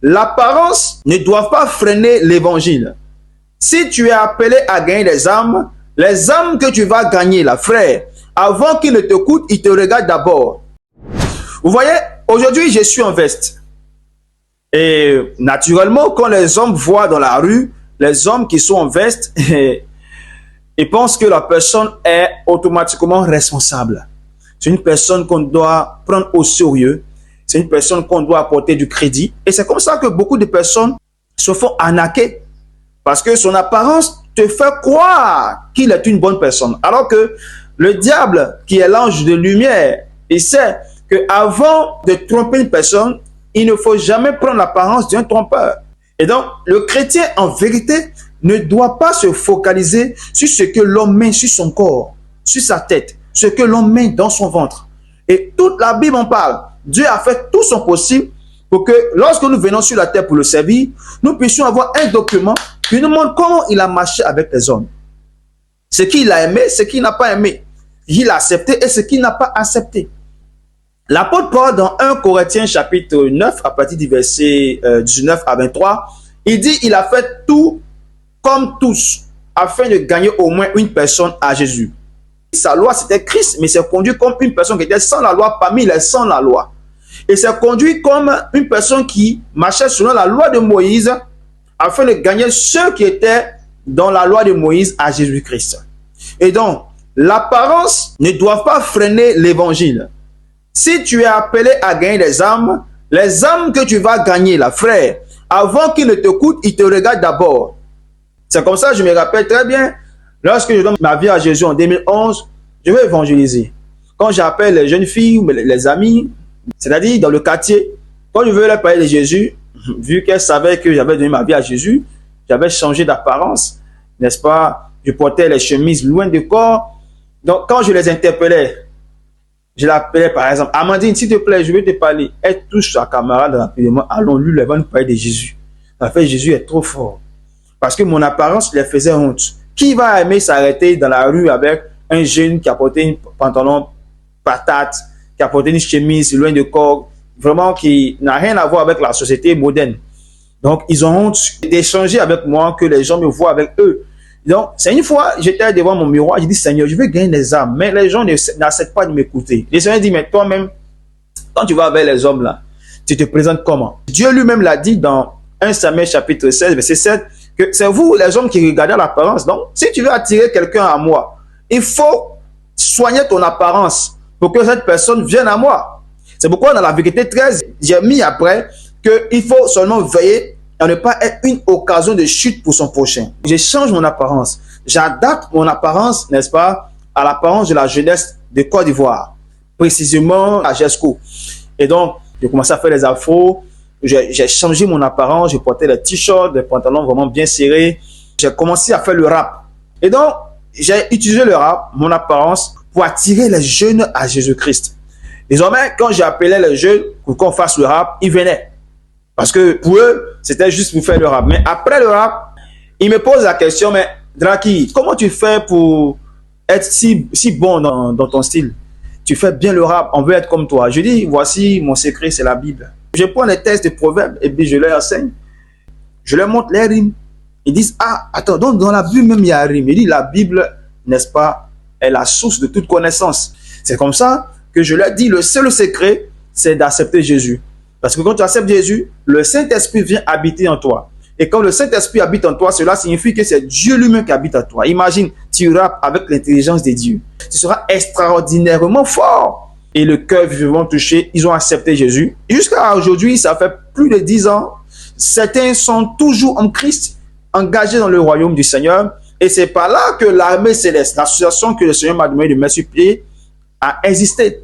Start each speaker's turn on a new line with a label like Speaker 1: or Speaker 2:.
Speaker 1: l'apparence ne doit pas freiner l'évangile. Si tu es appelé à gagner les âmes que tu vas gagner, là, frère, avant qu'ils ne t'écoutent, ils te regardent d'abord. Vous voyez, aujourd'hui, je suis en veste. Et naturellement, quand les hommes voient dans la rue, les hommes qui sont en veste, ils pensent que la personne est automatiquement responsable. C'est une personne qu'on doit prendre au sérieux. C'est une personne qu'on doit apporter du crédit. Et c'est comme ça que beaucoup de personnes se font arnaquer. Parce que son apparence te fait croire qu'il est une bonne personne. Alors que le diable, qui est l'ange de lumière, il sait qu'avant de tromper une personne, il ne faut jamais prendre l'apparence d'un trompeur. Et donc, le chrétien, en vérité, ne doit pas se focaliser sur ce que l'homme met sur son corps, sur sa tête, ce que l'homme met dans son ventre. Et toute la Bible en parle. Dieu a fait tout son possible pour que lorsque nous venons sur la terre pour le servir, nous puissions avoir un document qui nous montre comment il a marché avec les hommes. Ce qu'il a aimé, ce qu'il n'a pas aimé. Il a accepté et ce qu'il n'a pas accepté. L'apôtre Paul, dans 1 Corinthiens chapitre 9, à partir du verset 19 à 23, il dit il a fait tout comme tous, afin de gagner au moins une personne à Jésus. Sa loi, c'était Christ, mais s'est conduit comme une personne qui était sans la loi parmi les sans la loi. Et s'est conduit comme une personne qui marchait selon la loi de Moïse, afin de gagner ceux qui étaient dans la loi de Moïse à Jésus-Christ. Et donc, l'apparence ne doit pas freiner l'évangile. Si tu es appelé à gagner les âmes que tu vas gagner, là, frère, avant qu'ils ne t'écoutent, ils te regardent d'abord. C'est comme ça, je me rappelle très bien, lorsque je donne ma vie à Jésus en 2011, je veux évangéliser. Quand j'appelle les jeunes filles ou les amis, c'est-à-dire dans le quartier, quand je veux leur parler de Jésus, vu qu'elles savaient que j'avais donné ma vie à Jésus, j'avais changé d'apparence, n'est-ce pas? Je portais les chemises loin du corps. Donc, quand je les interpellais, je l'appelais par exemple, Amandine, s'il te plaît, je veux te parler. Elle touche sa camarade rapidement. Allons-lui, elle va nous parler de Jésus. En fait, Jésus est trop fort. Parce que mon apparence les faisait honte. Qui va aimer s'arrêter dans la rue avec un jeune qui a porté un pantalon patate, qui a porté une chemise loin du corps, vraiment qui n'a rien à voir avec la société moderne. Donc, ils ont honte d'échanger avec moi, que les gens me voient avec eux. Donc, c'est une fois, j'étais devant mon miroir, j'ai dit, Seigneur, je veux gagner des âmes, mais les gens n'acceptent pas de m'écouter. Le Seigneur dit, mais toi-même, quand tu vas vers les hommes là, tu te présentes comment? Dieu lui-même l'a dit dans 1 Samuel chapitre 16, verset 7, que c'est vous, les hommes, qui regardez l'apparence. Donc, si tu veux attirer quelqu'un à moi, il faut soigner ton apparence pour que cette personne vienne à moi. C'est pourquoi dans la vérité 13, j'ai mis après qu'il faut seulement veiller à ne pas être une occasion de chute pour son prochain. Je change mon apparence. J'adapte mon apparence, n'est-ce pas, à l'apparence de la jeunesse de Côte d'Ivoire, précisément à Jesco. Et donc, j'ai commencé à faire les afros. J'ai changé mon apparence. Je portais des t-shirts, des pantalons vraiment bien serrés. J'ai commencé à faire le rap. Et donc, j'ai utilisé le rap, mon apparence, pour attirer les jeunes à Jésus-Christ. Désormais, quand j'appelais les jeunes pour qu'on fasse le rap, ils venaient. Parce que pour eux, c'était juste pour faire le rap. Mais après le rap, ils me posent la question, mais Draki, comment tu fais pour être si bon dans ton style? Tu fais bien le rap, on veut être comme toi. Je dis, voici mon secret, c'est la Bible. Je prends les textes de proverbes et puis je leur enseigne. Je leur montre les rimes. Ils disent, ah, attends, donc dans la Bible même il y a rime. Il dit, la Bible, n'est-ce pas, est la source de toute connaissance. C'est comme ça que je leur dis, le seul secret, c'est d'accepter Jésus. Parce que quand tu acceptes Jésus, le Saint-Esprit vient habiter en toi. Et quand le Saint-Esprit habite en toi, cela signifie que c'est Dieu lui-même qui habite en toi. Imagine, tu rappes avec l'intelligence de Dieu. Tu seras extraordinairement fort. Et le cœur vivement touché, ils ont accepté Jésus. Jusqu'à aujourd'hui, ça fait plus de 10 ans. Certains sont toujours en Christ, engagés dans le royaume du Seigneur. Et c'est par là que l'armée céleste, l'association que le Seigneur m'a demandé de mettre sur pied, a existé.